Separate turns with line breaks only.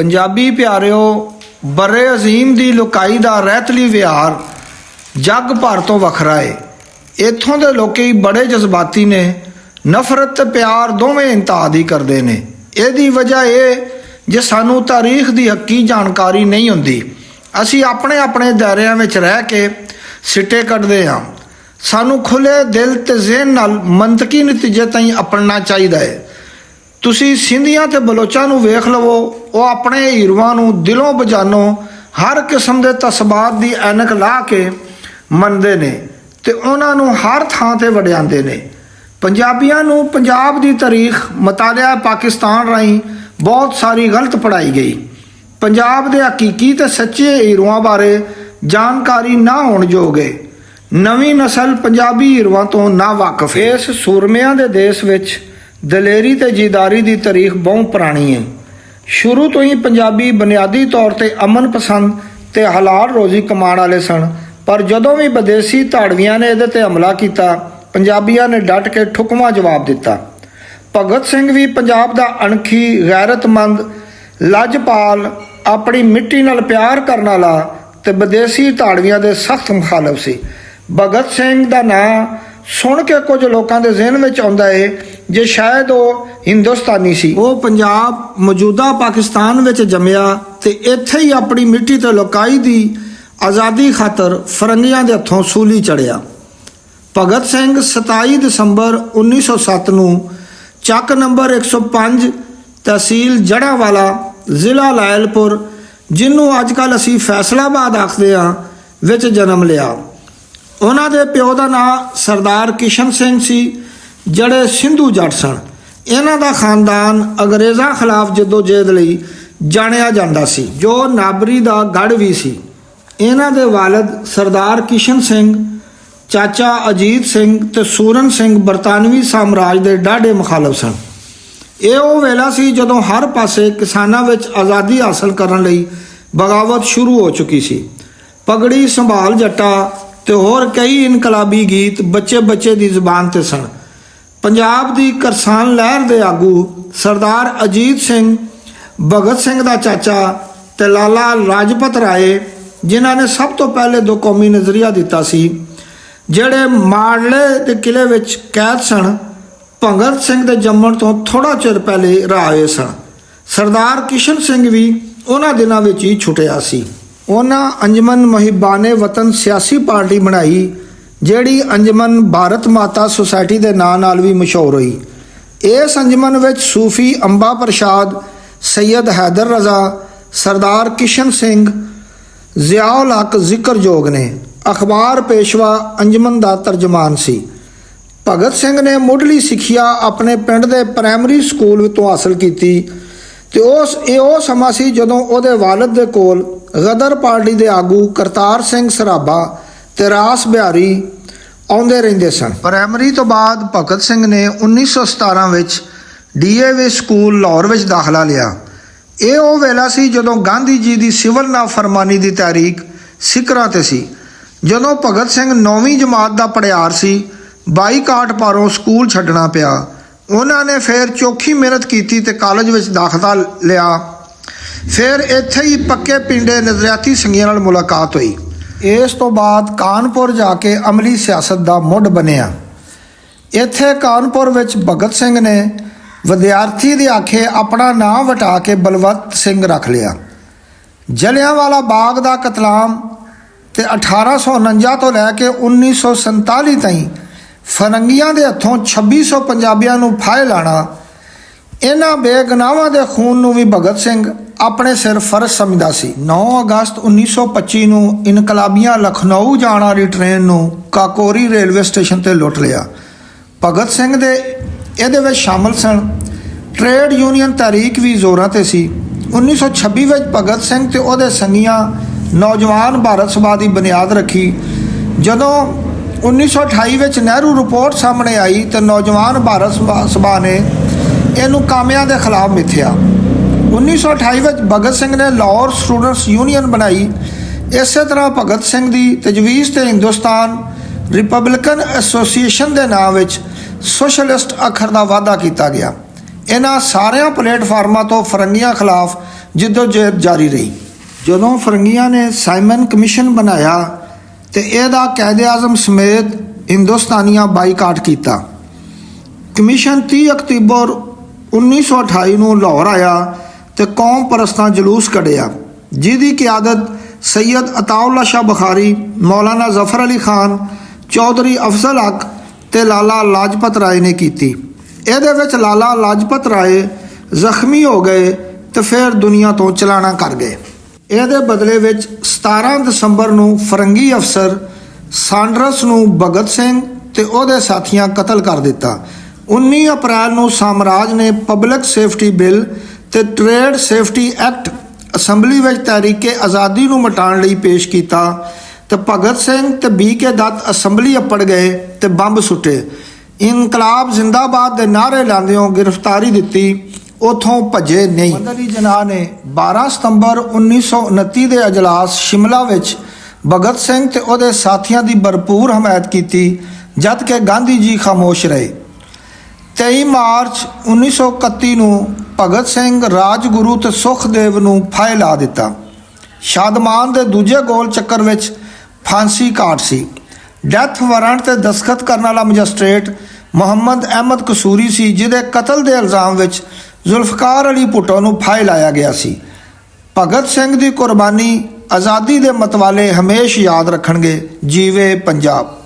ਪੰਜਾਬੀ ਪਿਆਰਿਓ, ਬਰੇ ਅਜ਼ੀਮ ਦੀ ਲੁਕਾਈ ਦਾ ਰਹਿਤਲੀ ਵਿਹਾਰ ਜੱਗ ਭਰ ਤੋਂ ਵੱਖਰਾ ਏ। ਇੱਥੋਂ ਦੇ ਲੋਕੀ ਬੜੇ ਜਜ਼ਬਾਤੀ ਨੇ, ਨਫ਼ਰਤ ਤੇ ਪਿਆਰ ਦੋਵੇਂ ਇੰਤਹਾ ਦੀ ਕਰਦੇ ਨੇ। ਇਹਦੀ ਵਜ੍ਹਾ ਇਹ ਜੇ ਸਾਨੂੰ ਤਾਰੀਖ ਦੀ ਹੱਕੀ ਜਾਣਕਾਰੀ ਨਹੀਂ ਹੁੰਦੀ। ਅਸੀਂ ਆਪਣੇ ਆਪਣੇ ਦਾਇਰਿਆਂ ਵਿੱਚ ਰਹਿ ਕੇ ਸਿੱਟੇ ਕੱਢਦੇ ਹਾਂ। ਸਾਨੂੰ ਖੁੱਲ੍ਹੇ ਦਿਲ ਤੇ ਜ਼ਿਹਨ ਨਾਲ ਮੰਤਕੀ ਨਤੀਜੇ ਤਾਈਂ ਅਪਣਨਾ ਚਾਹੀਦਾ ਹੈ। ਤੁਸੀਂ ਸਿੰਧੀਆਂ ਤੇ ਬਲੋਚਾਂ ਨੂੰ ਵੇਖ ਲਵੋ, ਉਹ ਆਪਣੇ ਹੀਰੋਆਂ ਨੂੰ ਦਿਲੋਂ ਬਜਾਨੋਂ ਹਰ ਕਿਸਮ ਦੇ ਤਸਬਾਤ ਦੀ ਐਨਕ ਲਾ ਕੇ ਮੰਨਦੇ ਨੇ ਤੇ ਉਹਨਾਂ ਨੂੰ ਹਰ ਥਾਂ ਤੇ ਵਡਿਆਉਂਦੇ ਨੇ। ਪੰਜਾਬੀਆਂ ਨੂੰ ਪੰਜਾਬ ਦੀ ਤਾਰੀਖ ਮਤਾਲਿਆ ਪਾਕਿਸਤਾਨ ਰਾਹੀਂ ਬਹੁਤ ਸਾਰੀ ਗਲਤ ਪੜ੍ਹਾਈ ਗਈ। ਪੰਜਾਬ ਦੇ ਹਕੀਕੀ ਤੇ ਸੱਚੇ ਹੀਰੋਆਂ ਬਾਰੇ ਜਾਣਕਾਰੀ ਨਾ ਹੋਣ ਜੋਗੇ ਨਵੀਂ ਨਸਲ ਪੰਜਾਬੀ ਹੀਰੋਆਂ ਤੋਂ ਨਾ ਵਾਕਿਫ। ਇਸ ਸੂਰਮਿਆਂ ਦੇ ਦੇਸ਼ ਵਿੱਚ ਦਲੇਰੀ ਤੇ ਜੀਦਾਰੀ ਦੀ ਤਾਰੀਖ ਬਹੁਤ ਪੁਰਾਣੀ ਹੈ। ਸ਼ੁਰੂ ਤੋਂ ਹੀ ਪੰਜਾਬੀ ਬੁਨਿਆਦੀ ਤੌਰ ਤੇ ਅਮਨ ਪਸੰਦ ਤੇ ਹਲਾਲ ਰੋਜ਼ੀ ਕਮਾਉਣ ਵਾਲੇ ਸਨ, ਪਰ ਜਦੋਂ ਵੀ ਵਿਦੇਸ਼ੀ ਧਾੜਵੀਆਂ ਨੇ ਇਹਦੇ ਤੇ ਹਮਲਾ ਕੀਤਾ, ਪੰਜਾਬੀਆਂ ਨੇ ਡਟ ਕੇ ਠੁਕਮਾ ਜਵਾਬ ਦਿੱਤਾ। ਭਗਤ ਸਿੰਘ ਵੀ ਪੰਜਾਬ ਦਾ ਅਣਖੀ, ਗੈਰਤਮੰਦ, ਲੱਜਪਾਲ, ਆਪਣੀ ਮਿੱਟੀ ਨਾਲ ਪਿਆਰ ਕਰਨ ਵਾਲਾ ਤੇ ਵਿਦੇਸ਼ੀ ਧਾੜਵੀਆਂ ਦੇ ਸਖਤ ਮੁਖਾਲਫ ਸੀ। ਭਗਤ ਸਿੰਘ ਦਾ ਨਾਂ ਸੁਣ ਕੇ ਕੁਝ ਲੋਕਾਂ ਦੇ ਜ਼ਿਹਨ ਵਿੱਚ ਆਉਂਦਾ ਹੈ ਜੇ ਸ਼ਾਇਦ ਉਹ ਹਿੰਦੁਸਤਾਨੀ ਸੀ। ਉਹ ਪੰਜਾਬ ਮੌਜੂਦਾ ਪਾਕਿਸਤਾਨ ਵਿੱਚ ਜੰਮਿਆ ਤੇ ਇੱਥੇ ਹੀ ਆਪਣੀ ਮਿੱਟੀ ਤੇ ਲੋਕਾਈ ਦੀ ਆਜ਼ਾਦੀ ਖਾਤਰ ਫਰੰਗੀਆਂ ਦੇ ਹੱਥੋਂ ਸੂਲੀ ਚੜਿਆ। ਭਗਤ ਸਿੰਘ 27 ਦਸੰਬਰ 1907 ਨੂੰ ਚੱਕ ਨੰਬਰ 105 ਤਹਿਸੀਲ ਜੜ੍ਹਾਂਵਾਲਾ, ਜ਼ਿਲ੍ਹਾ ਲਾਇਲਪੁਰ, ਜਿਹਨੂੰ ਅੱਜ ਕੱਲ੍ਹ ਅਸੀਂ ਫੈਸਲਾਬਾਦ ਆਖਦੇ ਹਾਂ, ਵਿੱਚ ਜਨਮ ਲਿਆ। ਉਹਨਾਂ ਦੇ ਪਿਓ ਦਾ ਨਾਂ ਸਰਦਾਰ ਕਿਸ਼ਨ ਸਿੰਘ ਸੀ, ਜਿਹੜੇ ਸਿੰਧੂ ਜੱਟ ਸਨ। ਇਹਨਾਂ ਦਾ ਖਾਨਦਾਨ ਅੰਗਰੇਜ਼ਾਂ ਖਿਲਾਫ ਜਦੋਜਹਿਦ ਲਈ ਜਾਣਿਆ ਜਾਂਦਾ ਸੀ, ਜੋ ਨਾਬਰੀ ਦਾ ਗੜ੍ਹ ਵੀ ਸੀ। ਇਹਨਾਂ ਦੇ ਵਾਲਿਦ ਸਰਦਾਰ ਕਿਸ਼ਨ ਸਿੰਘ, ਚਾਚਾ ਅਜੀਤ ਸਿੰਘ ਤੇ ਸੂਰਨ ਸਿੰਘ ਬਰਤਾਨਵੀ ਸਾਮਰਾਜ ਦੇ ਡਾਢੇ ਮੁਖਾਲਫ ਸਨ। ਇਹ ਉਹ ਵੇਲਾ ਸੀ ਜਦੋਂ ਹਰ ਪਾਸੇ ਕਿਸਾਨਾਂ ਵਿੱਚ ਆਜ਼ਾਦੀ ਹਾਸਲ ਕਰਨ ਲਈ ਬਗਾਵਤ ਸ਼ੁਰੂ ਹੋ ਚੁੱਕੀ ਸੀ। ਪਗੜੀ ਸੰਭਾਲ ਜੱਟਾ ਤੇ ਹੋਰ ਕਈ ਇਨਕਲਾਬੀ ਗੀਤ ਬੱਚੇ ਬੱਚੇ ਦੀ ਜ਼ੁਬਾਨ ਤੇ ਸਨ। ਪੰਜਾਬ ਦੀ ਕਿਸਾਨ ਲਹਿਰ ਦੇ ਆਗੂ ਸਰਦਾਰ ਅਜੀਤ ਸਿੰਘ, ਭਗਤ ਸਿੰਘ ਦਾ ਚਾਚਾ ਤੇ ਲਾਲਾ ਲਾਜਪਤ ਰਾਏ, ਜਿਨ੍ਹਾਂ ਨੇ ਸਭ ਤੋਂ ਪਹਿਲੇ ਦੋ ਕੌਮੀ ਨਜ਼ਰੀਆ ਦਿੱਤਾ ਸੀ, ਜਿਹੜੇ ਮਾੜਲੇ ਦੇ ਕਿਲੇ ਵਿੱਚ ਕੈਦ ਸਨ, ਭਗਤ ਸਿੰਘ ਦੇ ਜੰਮਣ ਤੋਂ ਥੋੜ੍ਹਾ ਚਿਰ ਪਹਿਲੇ ਰਾਹ ਹੋਏ ਸਨ। ਸਰਦਾਰ ਕਿਸ਼ਨ ਸਿੰਘ ਵੀ ਉਹਨਾਂ ਦਿਨਾਂ ਵਿੱਚ ਹੀ ਛੁੱਟਿਆ ਸੀ। ਉਹਨਾਂ ਅੰਜਮਨ ਮੁਹਿਬਾਨੇ ਵਤਨ ਸਿਆਸੀ ਪਾਰਟੀ ਬਣਾਈ, ਜਿਹੜੀ ਅੰਜਮਨ ਭਾਰਤ ਮਾਤਾ ਸੁਸਾਇਟੀ ਦੇ ਨਾਂ ਨਾਲ ਵੀ ਮਸ਼ਹੂਰ ਹੋਈ। ਇਸ ਅੰਜਮਨ ਵਿੱਚ ਸੂਫੀ ਅੰਬਾ ਪ੍ਰਸ਼ਾਦ, ਸੈਯਦ ਹੈਦਰ ਰਜ਼ਾ, ਸਰਦਾਰ ਕਿਸ਼ਨ ਸਿੰਘ, ਜ਼ਿਆਉਲ ਹਕ ਜ਼ਿਕਰਯੋਗ ਨੇ। ਅਖਬਾਰ ਪੇਸ਼ਵਾ ਅੰਜਮਨ ਦਾ ਤਰਜਮਾਨ ਸੀ। ਭਗਤ ਸਿੰਘ ਨੇ ਮੁੱਢਲੀ ਸਿੱਖਿਆ ਆਪਣੇ ਪਿੰਡ ਦੇ ਪ੍ਰਾਇਮਰੀ ਸਕੂਲ ਤੋਂ ਹਾਸਲ ਕੀਤੀ ਤੇ ਇਹ ਉਹ ਸਮਾਂ ਸੀ ਜਦੋਂ ਉਹਦੇ ਵਾਲਿਦ ਦੇ ਕੋਲ ਗਦਰ ਪਾਰਟੀ ਦੇ ਆਗੂ ਕਰਤਾਰ ਸਿੰਘ ਸਰਾਭਾ ਤੇ ਰਾਸ ਬਿਹਾਰੀ ਆਉਂਦੇ ਰਹਿੰਦੇ ਸਨ। ਪ੍ਰਾਇਮਰੀ ਤੋਂ ਬਾਅਦ ਭਗਤ ਸਿੰਘ ਨੇ 1917 ਵਿੱਚ DAV ਸਕੂਲ ਲਾਹੌਰ ਵਿੱਚ ਦਾਖਲਾ ਲਿਆ। ਇਹ ਉਹ ਵੇਲਾ ਸੀ ਜਦੋਂ ਗਾਂਧੀ ਜੀ ਦੀ ਸਿਵਲ ਨਾਫਰਮਾਨੀ ਦੀ ਤਹਿਰੀਕ ਸਿਖਰਾਂ ਤੇ ਸੀ। ਜਦੋਂ ਭਗਤ ਸਿੰਘ 9ਵੀਂ ਜਮਾਤ ਦਾ ਪੜਿਆਰ ਸੀ, ਬਾਈਕਾਟ ਪਾਰੋਂ ਸਕੂਲ ਛੱਡਣਾ ਪਿਆ। ਉਹਨਾਂ ਨੇ ਫਿਰ ਚੋਖੀ ਮਿਹਨਤ ਕੀਤੀ ਤੇ ਕਾਲਜ ਵਿੱਚ ਦਾਖਲਾ ਲਿਆ। ਫਿਰ ਇੱਥੇ ਹੀ ਪੱਕੇ ਪਿੰਡੇ ਨਜ਼ਰਿਆਤੀ ਸੰਗੀਆਂ ਨਾਲ ਮੁਲਾਕਾਤ ਹੋਈ। ਇਸ ਤੋਂ ਬਾਅਦ ਕਾਨਪੁਰ ਜਾ ਕੇ ਅਮਲੀ ਸਿਆਸਤ ਦਾ ਮੁੱਢ ਬਣਿਆ। ਇੱਥੇ ਕਾਨਪੁਰ ਵਿੱਚ ਭਗਤ ਸਿੰਘ ਨੇ ਵਿਦਿਆਰਥੀ ਦੇ ਆਖੇ ਆਪਣਾ ਨਾਂ ਵਟਾ ਕੇ ਬਲਵੰਤ ਸਿੰਘ ਰੱਖ ਲਿਆ। ਜਲਿਆਂਵਾਲਾ ਬਾਗ ਦਾ ਕਤਲਾਮ ਤੇ 1849 ਤੋਂ ਲੈ ਕੇ 1947 ਤਾਈਂ ਫਰੰਗੀਆਂ ਦੇ ਹੱਥੋਂ 2600 ਪੰਜਾਬੀਆਂ ਨੂੰ ਫਾਹੇ ਲਾਣਾ, ਇਹਨਾਂ ਬੇਗੁਨਾਹਾਂ ਦੇ ਖੂਨ ਨੂੰ ਵੀ ਭਗਤ ਸਿੰਘ ਆਪਣੇ ਸਿਰ ਫਰਜ਼ ਸਮਝਦਾ ਸੀ। 9 ਅਗਸਤ 1925 ਨੂੰ ਇਨਕਲਾਬੀਆਂ ਲਖਨਊ ਜਾਣ ਵਾਲੀ ਟ੍ਰੇਨ ਨੂੰ ਕਾਕੋਰੀ ਰੇਲਵੇ ਸਟੇਸ਼ਨ ਤੇ ਲੁੱਟ ਲਿਆ। ਭਗਤ ਸਿੰਘ ਦੇ ਇਹਦੇ ਵਿੱਚ ਸ਼ਾਮਲ ਸਨ। ਟ੍ਰੇਡ ਯੂਨੀਅਨ ਤਹਿਰੀਕ ਵੀ ਜ਼ੋਰਾਂ ਤੇ ਸੀ। 1926 ਵਿੱਚ ਭਗਤ ਸਿੰਘ ਤੇ ਉਹਦੇ ਸੰਗੀਆਂ ਨੌਜਵਾਨ ਭਾਰਤ ਸਭਾ ਦੀ ਬੁਨਿਆਦ ਰੱਖੀ। ਜਦੋਂ 1928 ਵਿੱਚ ਨਹਿਰੂ ਰਿਪੋਰਟ ਸਾਹਮਣੇ ਆਈ ਤੇ ਨੌਜਵਾਨ ਭਾਰਤ ਸਭਾ ਨੇ ਇਹਨੂੰ ਕਾਮਿਆਂ ਦੇ ਖਿਲਾਫ ਮਿੱਥਿਆ। 1928 ਵਿੱਚ ਭਗਤ ਸਿੰਘ ਨੇ ਲਾਹੌਰ ਸਟੂਡੈਂਟਸ ਯੂਨੀਅਨ ਬਣਾਈ। ਇਸੇ ਤਰ੍ਹਾਂ ਭਗਤ ਸਿੰਘ ਦੀ ਤਜਵੀਜ਼ ਤੇ ਹਿੰਦੁਸਤਾਨ ਰਿਪਬਲਿਕਨ ਐਸੋਸੀਏਸ਼ਨ ਦੇ ਨਾਂ ਵਿੱਚ ਸੋਸ਼ਲਿਸਟ ਅੱਖਰ ਦਾ ਵਾਅਦਾ ਕੀਤਾ ਗਿਆ। ਇਹਨਾਂ ਸਾਰਿਆਂ ਪਲੇਟਫਾਰਮਾਂ ਤੋਂ ਫਰੰਗੀਆਂ ਖਿਲਾਫ ਜਿੱਦੋਜਹਿਦ ਜਾਰੀ ਰਹੀ। ਜਦੋਂ ਫਰੰਗੀਆਂ ਨੇ ਸਾਈਮਨ ਕਮਿਸ਼ਨ ਬਣਾਇਆ ਤੇ ਇਹਦਾ ਕਾਇਦੇ ਆਜ਼ਮ ਸਮੇਤ ਹਿੰਦੁਸਤਾਨੀਆਂ ਬਾਈਕਾਟ ਕੀਤਾ। ਕਮਿਸ਼ਨ 30 ਅਕਤੂਬਰ 1928 ਨੂੰ ਲਾਹੌਰ ਆਇਆ ਤੇ ਕੌਮ ਪਰਸਤਾਂ ਜਲੂਸ ਕੱਢਿਆ, ਜਿਹਦੀ ਕਿਆਦਤ ਸੈयद ਅਤਾਉल्ला शाह ਬੁਖਾਰੀ, ਮੌਲਾਨਾ ਜ਼ਫਰ ਅਲੀ ਖਾਨ, ਚੌਧਰੀ ਅਫਜ਼ਲ ਹਕ ਤੇ ਲਾਲਾ ਲਾਜਪਤ ਰਾਏ ਨੇ ਕੀਤੀ। ਇਹਦੇ ਵਿੱਚ ਲਾਲਾ ਲਾਜਪਤ ਰਾਏ ਜ਼ਖਮੀ ਹੋ ਗਏ ਤੇ ਫਿਰ ਦੁਨੀਆ ਤੋਂ ਚਲਾਣਾ ਕਰ ਗਏ। ਇਹਦੇ ਬਦਲੇ ਵਿੱਚ 17 ਦਸੰਬਰ ਨੂੰ ਫਰੰਗੀ ਅਫਸਰ ਸਾਂਡਰਸ ਨੂੰ ਭਗਤ ਸਿੰਘ ਤੇ ਉਹਦੇ ਸਾਥੀਆਂ ਕਤਲ ਕਰ ਦਿੱਤਾ। 19 ਅਪ੍ਰੈਲ ਨੂੰ ਸਾਮਰਾਜ ਨੇ ਪਬਲਿਕ ਸੇਫਟੀ ਬਿੱਲ ਤੇ ਟ੍ਰੇਡ ਸੇਫਟੀ ਐਕਟ ਅਸੈਂਬਲੀ ਵਿੱਚ ਤਹਿਰੀਕੇ ਆਜ਼ਾਦੀ ਨੂੰ ਮਿਟਾਉਣ ਲਈ ਪੇਸ਼ ਕੀਤਾ ਤੇ ਭਗਤ ਸਿੰਘ ਤੇ BK ਦੱਤ ਅਸੈਂਬਲੀ ਅੱਪੜ ਗਏ ਤੇ ਬੰਬ ਸੁੱਟੇ। ਇਨਕਲਾਬ ਜ਼ਿੰਦਾਬਾਦ ਦੇ ਨਾਅਰੇ ਲਾਉਂਦਿਆਂ ਗ੍ਰਿਫਤਾਰੀ ਦਿੱਤੀ, ਉਥੋਂ ਭੱਜੇ ਨਹੀਂ। ਮੁਹੰਮਦ ਅਲੀ ਜਿਨਾਹ ਨੇ 12 ਸਤੰਬਰ 1929 ਦੇ ਅਜਲਾਸ ਸ਼ਿਮਲਾ ਵਿੱਚ ਭਗਤ ਸਿੰਘ ਤੇ ਉਹਦੇ ਸਾਥੀਆਂ ਦੀ ਭਰਪੂਰ ਹਮਾਇਤ ਕੀਤੀ, ਜਦ ਕਿ ਗਾਂਧੀ ਜੀ ਖਾਮੋਸ਼ ਰਹੇ। 23 ਮਾਰਚ 1931 ਨੂੰ ਭਗਤ ਸਿੰਘ ਰਾਜਗੁਰੂ ਤੇ ਸੁਖਦੇਵ ਨੂੰ ਫਾਹੇ ਲਾ ਦਿੱਤਾ। ਸ਼ਾਦਮਾਨ ਦੇ ਦੂਜੇ ਗੋਲ ਚੱਕਰ ਵਿੱਚ ਫਾਂਸੀ ਕਾਟ ਸੀ। ਡੈਥ ਵਾਰੰਟ ਤੇ ਦਸਖਤ ਕਰਨ ਵਾਲਾ ਮੈਜਿਸਟ੍ਰੇਟ ਮੁਹੰਮਦ ਅਹਿਮਦ ਕਸੂਰੀ ਸੀ, ਜਿਹਦੇ ਕਤਲ ਦੇ ਇਲਜ਼ਾਮ ਵਿੱਚ ਜ਼ੁਲਫਕਾਰ ਅਲੀ ਭੁੱਟੋ ਨੂੰ ਫਾਹੇ ਲਾਇਆ ਗਿਆ ਸੀ। ਭਗਤ ਸਿੰਘ ਦੀ ਕੁਰਬਾਨੀ ਆਜ਼ਾਦੀ ਦੇ ਮਤਵਾਲੇ ਹਮੇਸ਼ਾ ਯਾਦ ਰੱਖਣਗੇ। ਜੀਵੇ ਪੰਜਾਬ।